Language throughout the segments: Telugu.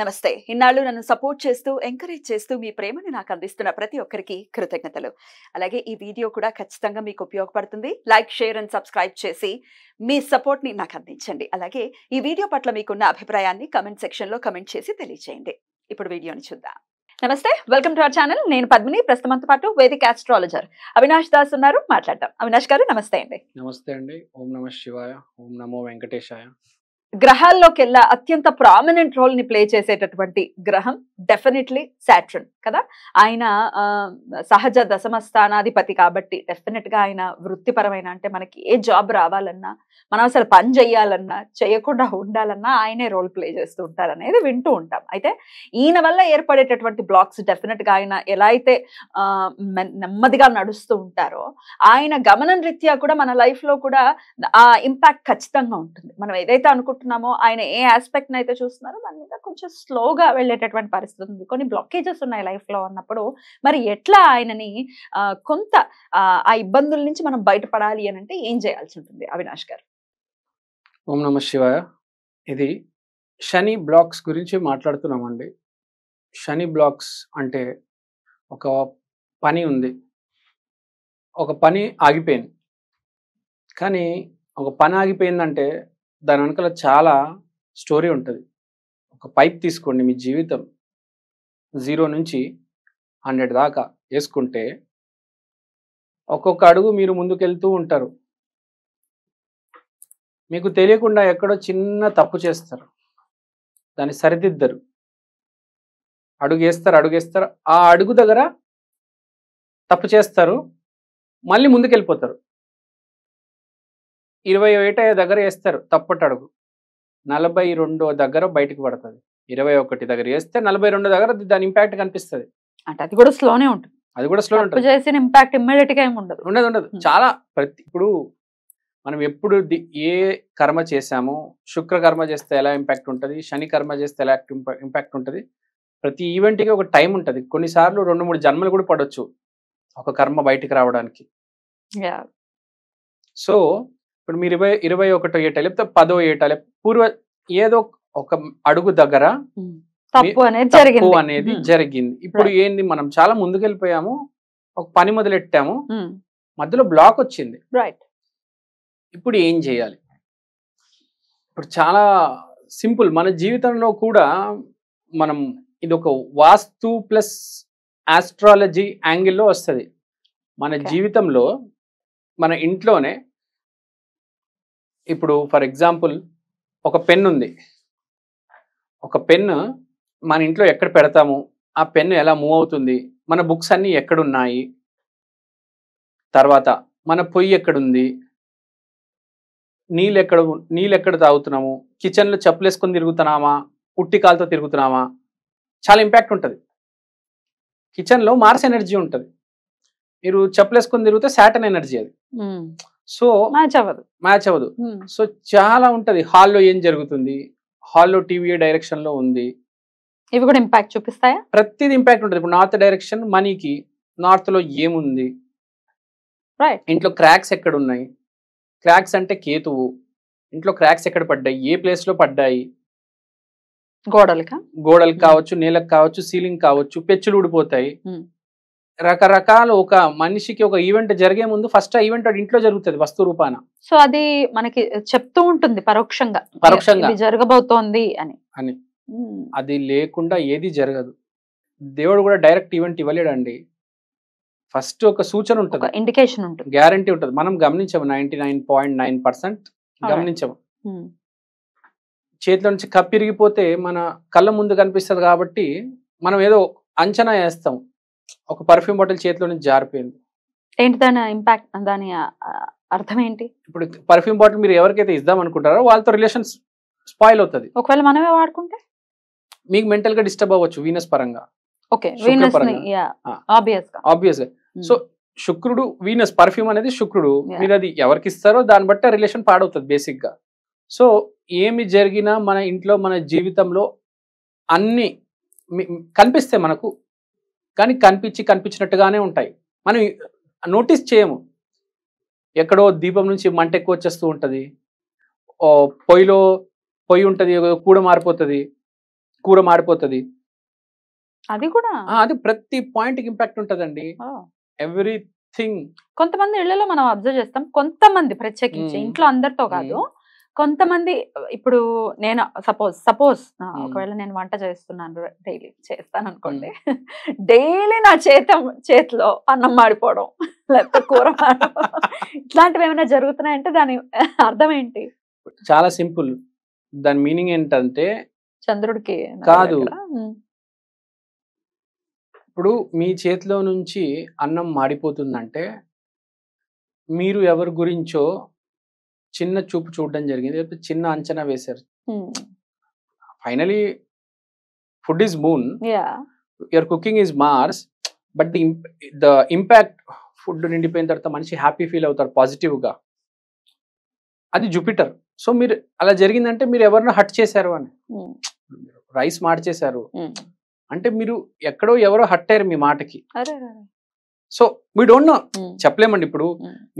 నమస్తే. ఇన్నాళ్ళు నన్ను సపోర్ట్ చేస్తూ, ఎంకరేజ్ చేస్తూ మీ ప్రేమని నాకు అందిస్తున్న ప్రతి ఒక్కరికి కృతజ్ఞతలు. అలాగే ఈ వీడియో కూడా ఖచ్చితంగా మీకు ఉపయోగపడుతుంది. లైక్, షేర్ అండ్ సబ్స్క్రైబ్ చేసి మీ సపోర్ట్‌ని నాకు అందించండి. అలాగే ఈ వీడియో పట్ల మీకున్న అభిప్రాయాన్ని కామెంట్ సెక్షన్‌లో కామెంట్ చేసి తెలియజేయండి. ఇప్పుడు వీడియోని చూద్దాం. నమస్తే. Welcome to our channel. నేను పద్మిని. ప్రస్తుతం మనతో పాటు వేదిక ఆస్ట్రాలజర్ అవినాష్ దాస్ ఉన్నారు. మాట్లాడదాం. అవినాష్ గారు నమస్తే అండి. నమస్తే అండి. ఓం నమః శివాయ. ఓం నమో వెంకటేశాయ. గ్రహాల్లోకెల్లా అత్యంత ప్రామినెంట్ రోల్ ని ప్లే చేసేటటువంటి గ్రహం డెఫినెట్లీ సాటర్న్ కదా. ఆయన సహజ దశమ స్థానాధిపతి కాబట్టి డెఫినెట్ గా ఆయన వృత్తిపరమైన అంటే మనకి ఏ జాబ్ రావాలన్నా, మనం అసలు పని చేయాలన్నా, చేయకుండా ఉండాలన్నా ఆయనే రోల్ ప్లే చేస్తూ ఉంటారు అనేది వింటూ ఉంటాం. అయితే ఈయన వల్ల ఏర్పడేటటువంటి బ్లాక్స్ డెఫినెట్ గా ఆయన ఎలా అయితే నెమ్మదిగా నడుస్తూ ఉంటారో, ఆయన గమనం రీత్యా కూడా మన లైఫ్ లో కూడా ఆ ఇంపాక్ట్ ఖచ్చితంగా ఉంటుంది. మనం ఏదైతే అనుకుంటున్నామో, ఆయన ఏ ఆస్పెక్ట్ అయితే చూస్తున్నారో దాని మీద కొంచెం స్లోగా వెళ్ళేటటువంటి పరిస్థితి ఉంది. కొన్ని బ్లాకేజెస్ ఉన్నాయి లైఫ్ లో అన్నప్పుడు మరి ఎట్లా ఆయనని కొంత ఆ ఇబ్బందుల నుంచి మనం బయటపడాలి అని అంటే ఏం చేయాల్సి ఉంటుంది అవినాష్ గారు? ఓం నమః శివాయ. ఇది శని బ్లాక్స్ గురించి మాట్లాడుతున్నామండి. శని బ్లాక్స్ అంటే ఒక పని ఉంది, ఒక పని ఆగిపోయింది. కానీ ఒక పని ఆగిపోయిందంటే దాని వెనకాల చాలా స్టోరీ ఉంటుంది. ఒక పైప్ తీసుకోండి, మీ జీవితం 0 నుంచి 100 దాకా వేసుకుంటే ఒక్కొక్క అడుగు మీరు ముందుకెళ్తూ ఉంటారు. మీకు తెలియకుండా ఎక్కడో చిన్న తప్పు చేస్తారు, దాన్ని సరిదిద్దరు. అడుగేస్తారు, ఆ అడుగు దగ్గర తప్పు చేస్తారు, మళ్ళీ ముందుకెళ్ళిపోతారు. 20 దగ్గర వేస్తారు తప్పటి అడుగు, 42 దగ్గర బయటకు పడుతుంది. 21 దగ్గర వేస్తే 42 దగ్గర దాని ఇంపాక్ట్ కనిపిస్తుంది. అంటే అది కూడా స్లోనే ఉంటుంది. అది కూడా స్లో ఉంటుంది. చేసిన ఇంపాక్ట్ ఇమ్మీడియట్ గా ఏమి ఉండదు. ఉండదు. చాలా ఇప్పుడు మనం ఎప్పుడు ఏ కర్మ చేశామో, శుక్ర కర్మ చేస్తే ఎలా ఇంపాక్ట్ ఉంటుంది, శని కర్మ చేస్తే ఎలా ఇంపాక్ట్ ఉంటుంది. ప్రతి ఈవెంట్కి ఒక టైం ఉంటుంది. కొన్నిసార్లు 2-3 జన్మలు కూడా పడవచ్చు ఒక కర్మ బయటికి రావడానికి. సో ఇప్పుడు మీరు 21 ఏటా లేకపోతే 10వ ఏటా పూర్వ ఏదో ఒక అడుగు దగ్గర తప్పు అనేది జరిగింది. ఇప్పుడు ఏంది, మనం చాలా ముందుకెళ్ళిపోయాము, ఒక పని మొదలెట్టాము, మధ్యలో బ్లాక్ వచ్చింది. రైట్. ఇప్పుడు ఏం చేయాలి? ఇప్పుడు చాలా సింపుల్. మన జీవితంలో కూడా మనం ఇది ఒక వాస్తు ప్లస్ ఆస్ట్రాలజీ యాంగిల్లో వస్తుంది. మన జీవితంలో మన ఇంట్లోనే ఇప్పుడు ఫర్ ఎగ్జాంపుల్ ఒక పెన్ ఉంది. ఒక పెన్ను మన ఇంట్లో ఎక్కడ పెడతాము, ఆ పెన్ను ఎలా మూవ్ అవుతుంది, మన బుక్స్ అన్నీ ఎక్కడున్నాయి, తర్వాత మన పొయ్యి ఎక్కడుంది, నీళ్ళు ఎక్కడ తాగుతున్నాము, కిచెన్లో చెప్పులు వేసుకొని తిరుగుతున్నామా, పుట్టి కాలుతో తిరుగుతున్నామా, చాలా ఇంపాక్ట్ ఉంటుంది. కిచెన్లో మార్స్ ఎనర్జీ ఉంటుంది, మీరు చెప్పులు వేసుకొని తిరిగితే సాటర్న్ ఎనర్జీ అది. సో మ్యాచ్ అవ్వదు. సో చాలా ఉంటుంది. హాల్లో ఏం జరుగుతుంది, హాల్లో టీవీ డైరెక్షన్ లో ఉంది, ఇవి కూడా ఇంపాక్ట్ చూపిస్తాయా? ప్రతిదీ ఇంపాక్ట్ ఉంటుంది. ఇప్పుడు నార్త్ డైరెక్షన్ మనీకి, నార్త్ లో ఏముంది, ఇంట్లో క్రాక్స్ ఎక్కడ ఉన్నాయి, క్రాక్స్ అంటే కేతువు, ఇంట్లో క్రాక్స్ ఎక్కడ పడ్డాయి, ఏ ప్లేస్ లో పడ్డాయి, గోడలకు కావచ్చు, నేలకు కావచ్చు, సీలింగ్ కావచ్చు, పెచ్చులు ఊడిపోతాయి, రకరకాల. ఒక మనిషికి ఒక ఈవెంట్ జరిగే ముందు ఫస్ట్ ఆ ఈవెంట్ ఇంట్లో జరుగుతుంది వస్తు రూపాన. సో అది మనకి చెప్తూ ఉంటుంది పరోక్షంగా జరగబోతోంది అని. అది లేకుండా ఏది జరగదు. దేవుడు కూడా డైరెక్ట్ ఈవెంట్ ఇవ్వలేడండి. ఫస్ట్ ఒక సూచన ఉంటుంది, ఇండికేషన్ ఉంటుంది, గ్యారంటీ ఉంటుంది. మనం గమనించాము, 99.9% గమనించాము. చేతిలో నుంచి కప్పిరిగిపోతే మన కళ్ళ ముందు కనిపిస్తుంది కాబట్టి మనం ఏదో అంచనా వేస్తాం. ఒక పర్ఫ్యూమ్ బాటిల్ చేతిలో నుంచి జారిపోయింది, ఏంటి దాని ఇంపాక్ట్, దాని అర్థం ఏంటి? ఇప్పుడు పర్ఫ్యూమ్ బాటిల్ మీరు ఎవరికైతే ఇద్దాం అనుకుంటారో వాళ్ళతో రిలేషన్ స్పాయిల్ అవుతుంది. ఒకవేళ మనమే వాడుకుంటే మీకు మెంటల్ గా డిస్టర్బ్ అవ్వచ్చు వీనస్ పరంగా. ఆబ్వియస్ గా. సో శుక్రుడు, వీనస్, పర్ఫ్యూమ్ అనేది శుక్రుడు. మీరు అది ఎవరికి ఇస్తారో దాన్ని బట్టి రిలేషన్ పాడవుతుంది బేసిక్ గా. సో ఏమి జరిగినా మన ఇంట్లో, మన జీవితంలో అన్ని కనిపిస్తాయి మనకు, కానీ కనిపించినట్టుగానే ఉంటాయి. మనం నోటీస్ చేయము. ఎక్కడో దీపం నుంచి మంట ఎక్కువ వచ్చేస్తూ ఉంటుంది, పొయ్యి ఉంటుంది, కూడ మారిపోతుంది, కూర మాడిపోతుంది. అది కూడా అది ప్రతి పాయింట్ కి ఇంపాక్ట్ ఉంటదండి. ఎవ్రీథింగ్. కొంతమంది ఇళ్లలో మనం అబ్జర్వ్ చేస్తాం, కొంతమంది ప్రత్యేకించి ఇంట్లో అందరితో కాదు, కొంతమంది ఇప్పుడు నేను సపోజ్ ఒకవేళ నేను వంట చేస్తున్నాను, డైలీ చేస్తాను అనుకోండి, డైలీ నా చేతిలో అన్నం మాడిపోవడం లేకపోతే కూర మాడిపోవడం ఇట్లాంటివి ఏమైనా జరుగుతున్నాయంటే దాని అర్థం ఏంటి? చాలా సింపుల్. దాని మీనింగ్ ఏంటంటే చంద్రుడికి కాదు, ఇప్పుడు మీ చేతిలో నుంచి అన్నం మాడిపోతుందంటే మీరు ఎవరి గురించో చిన్న చూపు చూడడం జరిగింది, లేకపోతే చిన్న అంచనా వేశారు. Finally food is moon, your cooking is Mars, but the impact food నిండిపోయిన తర్వాత మనిషి హ్యాపీ ఫీల్ అవుతారు పాజిటివ్ గా, అది జూపిటర్. సో మీరు అలా జరిగిందంటే మీరు ఎవరినో హట్ చేశారు అని, రైస్ మార్చేశారు అంటే మీరు ఎక్కడో ఎవరో హట్ అయ్యారు మీ మాటకి. సో వీ డోంట్ నో, చెప్పలేమండి. ఇప్పుడు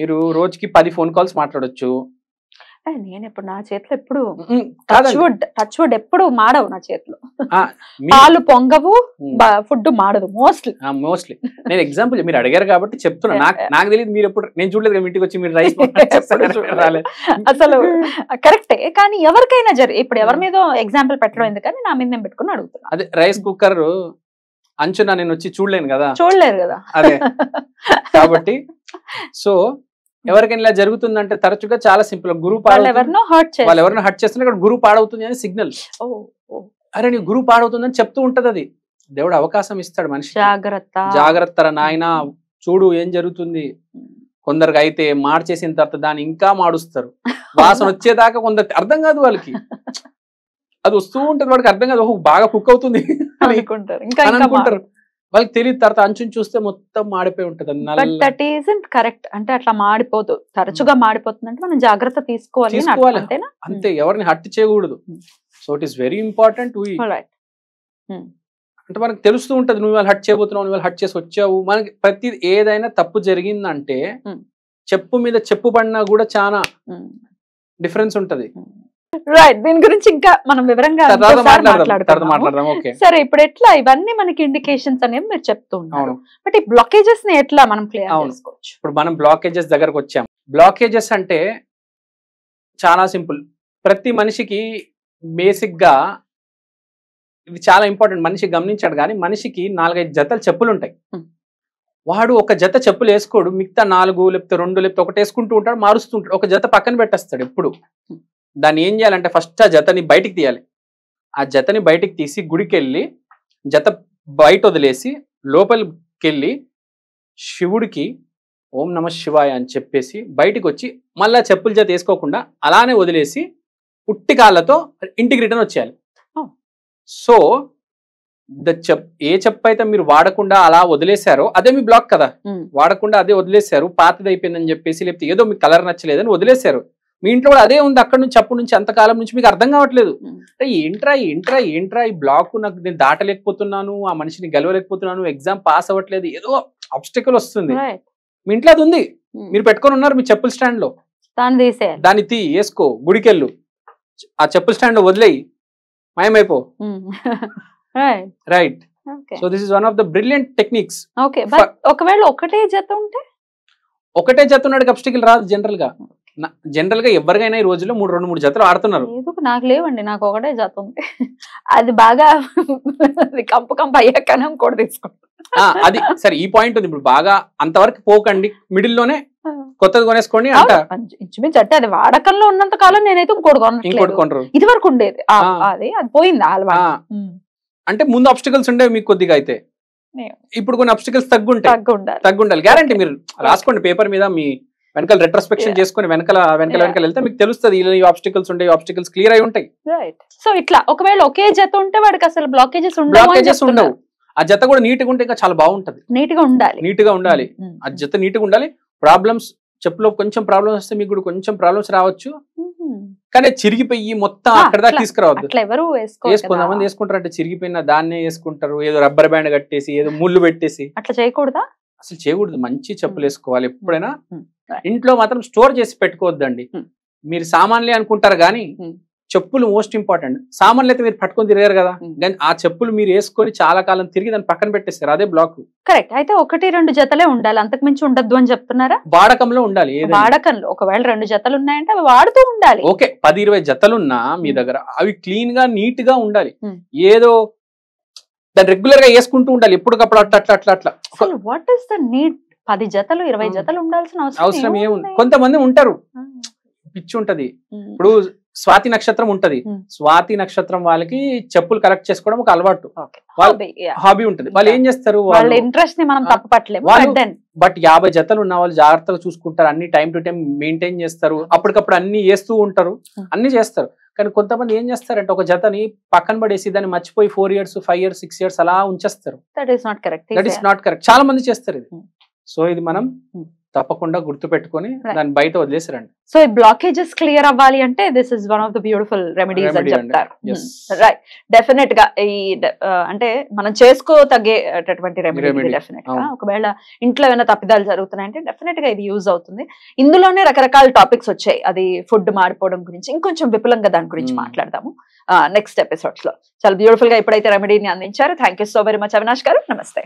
మీరు రోజుకి 10 ఫోన్ కాల్స్ మాట్లాడొచ్చు. నేను ఇప్పుడు నా చేతిలో ఎప్పుడు టచ్ వుడ్ ఎప్పుడు మాడవు, నా చేతిలో పాలు పొంగవు, ఫుడ్ మాడదు మోస్ట్లీ. నేను ఎగ్జాంపుల్ మీరు అడిగారు కాబట్టి చెప్తున్నా. నాకు తెలియదు, మీరు ఎప్పుడు, నేను చూడలేదు ఇంటికి వచ్చి మీరు రైస్ అసలు కరెక్టే. కానీ ఎవరికైనా ఇప్పుడు ఎవరి మీద ఎగ్జాంపుల్ పెట్టడం ఎందుకని నా మీద నేను పెట్టుకుని అడుగుతున్నా. అదే రైస్ కుక్కర్ అంచున నేను వచ్చి చూడలేరు కదా. అదే కాబట్టి సో ఎవరికైనా ఇలా జరుగుతుందంటే తరచుగా చాలా సింపుల్, గురువు వాళ్ళు ఎవరినో హర్ట్ చేస్తున్నా ఇక్కడ గురువు పాడవుతుంది అని సిగ్నల్. అరే నీ గురువు పాడవుతుందని చెప్తూ ఉంటది. అది దేవుడు అవకాశం ఇస్తాడు మనిషి, జాగ్రత్త నాయన చూడు ఏం జరుగుతుంది. కొందరికి అయితే మార్చేసిన తర్వాత దాన్ని ఇంకా మాడుస్తారు, వాసన వచ్చేదాకా కొందరికి అర్థం కాదు, వాళ్ళకి అది వస్తూ ఉంటుంది, వాడికి అర్థం కాదు, బాగా కుక్ అవుతుంది అనుకుంటారు. వాళ్ళకి తెలియదు, తర్వాత అంచుని చూస్తే మొత్తం మాడిపోయి ఉంటది. That isn't correct. అంటే అట్లా మాడిపోదు, తరచుగా మాడిపోతుంది అంటే మనం జాగ్రత్త తీసుకోవాలి అంతే, ఎవరిని హర్ట్ చేయకూడదు. So it is very important. అంటే మనకు తెలుస్తూ ఉంటది, నువ్వు వాళ్ళు హర్ట్ చేయబోతున్నావు, నువ్వు హర్ట్ చేసి వచ్చావు. మనకి ప్రతి ఏదైనా తప్పు జరిగిందంటే చెప్పు మీద చెప్పు పడినా కూడా చాలా డిఫరెన్స్ ఉంటది. రైట్, దీని గురించి ఇంకా మనం వివరంగా మాట్లాడదాం. సరే, ఇప్పుడు ఎట్లా ఇవన్నీ మనకి ఇండికేషన్స్ అనేవి మీరు చెప్తూ ఉన్నారు, బట్ ఈ బ్లాకేజెస్ ని ఎట్లా మనం క్లియర్ చేసుకోవచ్చు? ఇప్పుడు మనం బ్లాకేజెస్ దగ్గరకు వచ్చాం. బ్లాకేజెస్ అంటే చాలా సింపుల్. ప్రతి మనిషికి బేసిక్ గా ఇది చాలా ఇంపార్టెంట్, మనిషి గమనించాడు. కానీ మనిషికి 4-5 జతలు చెప్పులు ఉంటాయి. వాడు ఒక జత చెప్పులు వేసుకోడు, మిగతా 4 లేకపోతే 2 లేకపోతే 1 వేసుకుంటూ ఉంటాడు, మారుస్తుంటాడు. ఒక జత పక్కన పెట్టేస్తాడు ఎప్పుడు. దాన్ని ఏం చేయాలంటే ఫస్ట్ ఆ జతని బయటికి తీయాలి. ఆ జతని బయటికి తీసి గుడికి వెళ్ళి జత బయట వదిలేసి లోపలికి వెళ్ళి శివుడికి ఓం నమ శివాయ అని చెప్పేసి బయటికి వచ్చి మళ్ళా చెప్పుల జత వేసుకోకుండా అలానే వదిలేసి ఉట్టి కాళ్ళతో ఇంటికి రిటర్న్ వచ్చేయాలి. సో ఏ చెప్పు అయితే మీరు వాడకుండా అలా వదిలేశారో అదే మీ బ్లాక్ కదా. వాడకుండా అదే వదిలేశారు, పాతది అయిపోయిందని చెప్పేసి, లేకపోతే ఏదో మీకు కలర్ నచ్చలేదని వదిలేశారు. మీ ఇంట్లో కూడా అదే ఉంది, అక్కడ నుంచి అప్పటి నుంచి అంతకాలం నుంచి మీకు అర్థం కావట్లేదు. ఏంట్రా ఈ బ్లాక్, నాకు నేను దాటలేకపోతున్నాను, ఆ మనిషిని గెలవలేకపోతున్నాను, ఎగ్జామ్ పాస్ అవ్వట్లేదు, ఏదో ఆబ్స్టికల్ వస్తుంది. మీ ఇంట్లో అది ఉంది, మీరు పెట్టుకొని ఉన్నారు మీ చెప్పుల స్టాండ్ లో, దాన్ని వేసుకో, గుడికెళ్ళు, ఆ చెప్పుల స్టాండ్ లో వదిలేయి, మాయమైపో. Right. So this is one of the brilliant techniques. ఒకవేళ ఒకటే జత ఉంటే, ఒకటే జత ఉన్నాడు ఆబ్స్టికల్ రాదు. జనరల్ గా ఎవరికైనా ఈ రోజుల్లో 2-3 జతలు ఆడుతున్నారు. నాకు లేవండి, నాకు ఒకటే జత ఉంది. అది బాగా కంపు అయ్యాక కూడా తీసుకుంటాం. అది సరే, ఈ పాయింట్ ఉంది. ఇప్పుడు బాగా అంతవరకు పోకండి, మిడిల్ లోనే కొత్తది కొనేసుకోండి అంట. ఇంచుమించు అంటే అది వాడకంలో ఉన్నంత కాలం నేనైతే ఇంకోటి కొనరు. ఇది వరకు ఉండేది, అది పోయింది. అంటే ముందు ఆబ్స్టికల్స్ ఉండేవి మీకు కొద్దిగా, అయితే ఇప్పుడు కొన్ని ఆబ్స్టికల్స్ తగ్గుండాలి. గ్యారంటీ మీరు రాసుకోండి పేపర్ మీద, మీ వెనకాల రెట్రోస్పెక్షన్ చేసుకుని వెనకాల వెళ్తే మీకు తెలుస్తుంది ఈ ఆబ్స్టికల్స్ ఉంటాయి, ఆబ్స్టికల్స్ క్లియర్ అయి ఉంటాయి. సో ఇట్లా ఒకవేళ ఒకే జత ఉంటే వాడికి అసలు బ్లాకేజెస్ ఉండవు. ఆ జత కూడా నీట్ గా ఉంటే ఇంకా చాలా బాగుంటది. నీట్ గా ఉండాలి, ఆ జత నీట్ గా ఉండాలి. ప్రాబ్లమ్స్ చెప్పులో కొంచెం ప్రాబ్లమ్స్ వస్తే మీకు కూడా కొంచెం ప్రాబ్లమ్స్ రావచ్చు, కానీ చిరిగిపోయి మొత్తం అక్కడ దాకా తీసుకురావద్దు. కొంతమంది వేసుకుంటారు అంటే చిరిగిపోయిన దాన్నే వేసుకుంటారు, ఏదో రబ్బర్ బ్యాండ్ కట్టేసి, ఏదో ముళ్ళు పెట్టేసి. అట్లా చేయకూడదా? అసలు చేయకూడదు. మంచి చెప్పులు వేసుకోవాలి ఎప్పుడైనా. ఇంట్లో మాత్రం స్టోర్ చేసి పెట్టుకోవద్దండి. మీరు సామాన్లే అనుకుంటారు కానీ చెప్పులు మోస్ట్ ఇంపార్టెంట్. సామాన్లు అయితే మీరు పట్టుకొని తిరిగారు కదా, కానీ ఆ చెప్పులు మీరు వేసుకొని చాలా కాలం తిరిగి దాన్ని పక్కన పెట్టేస్తారు, అదే బ్లాక్. కరెక్ట్. అయితే 1-2 జతలే ఉండాలి, అంతకు మించి ఉండద్దు అని చెప్తున్నారా? వాడకంలో ఉండాలి. వాడకంలో ఒకవేళ 2 జతలు ఉన్నాయంటే అవి వాడుతూ ఉండాలి. ఓకే, 10-20 జతలున్నా మీ దగ్గర అవి క్లీన్ గా నీట్ గా ఉండాలి. ఏదో దాన్ని రెగ్యులర్ గా వేసుకుంటూ ఉండాలి ఎప్పటికప్పుడు అట్లా అట్లా అట్లా అట్లా. What is the need? 10 జతలు 20 జతలు ఉండాల్సిన అవసరం ఏముంది? కొంతమంది ఉంటారు పిచ్చి ఉంటది. ఇప్పుడు స్వాతి నక్షత్రం ఉంటది, స్వాతి నక్షత్రం వాళ్ళకి చెప్పులు కలెక్ట్ చేసుకోవడం ఒక అలవాటు, హాబీ ఉంటది. వాళ్ళు ఏం చేస్తారు, వాళ్ళ ఇంట్రెస్ట్ ని మనం తప్పపట్టలేము. బట్ 50 జతలు ఉన్న వాళ్ళు జాగ్రత్తగా చూసుకుంటారు, అన్ని టైం టు టైం మెయింటైన్ చేస్తారు, అప్పటికప్పుడు అన్ని వేస్తూ ఉంటారు, అన్ని చేస్తారు. కానీ కొంతమంది ఏం చేస్తారంటే ఒక జతని పక్కన పడేసి దాన్ని మర్చిపోయి 4 years 5 years 6 years అలా ఉంచేస్తారు. That is not correct. చాలా మంది చేస్తారు ఇది. సో ఇది మనం తప్పకుండా గుర్తు పెట్టుకొని దాన్ని బయట వదిలేసారండి. సో ఈ బ్లాకేజెస్ క్లియర్ అవ్వాలి అంటే this is one of the beautiful remedies అని చెప్తారు. రైట్, డెఫినెట్ గా ఈ అంటే మనం చేసుకోతగ్గేటటువంటి రెమెడీ డెఫినెట్ గా. ఒకవేళ ఇంట్లో ఏమైనా తప్పిదాలు జరుగుతున్నాయంటే డెఫినెట్ గా ఇది యూజ్ అవుతుంది. ఇందులోనే రకరకాల టాపిక్స్ వచ్చాయి, అది ఫుడ్ మాడిపోవడం గురించి ఇంకొంచెం విపులంగా దాని గురించి మాట్లాడదాము నెక్స్ట్ ఎపిసోడ్స్ లో. చాలా బ్యూటిఫుల్ గా ఇప్పుడైతే రెమెడీని అందించారు. Thank you so very much Avinash గారు. నమస్తే.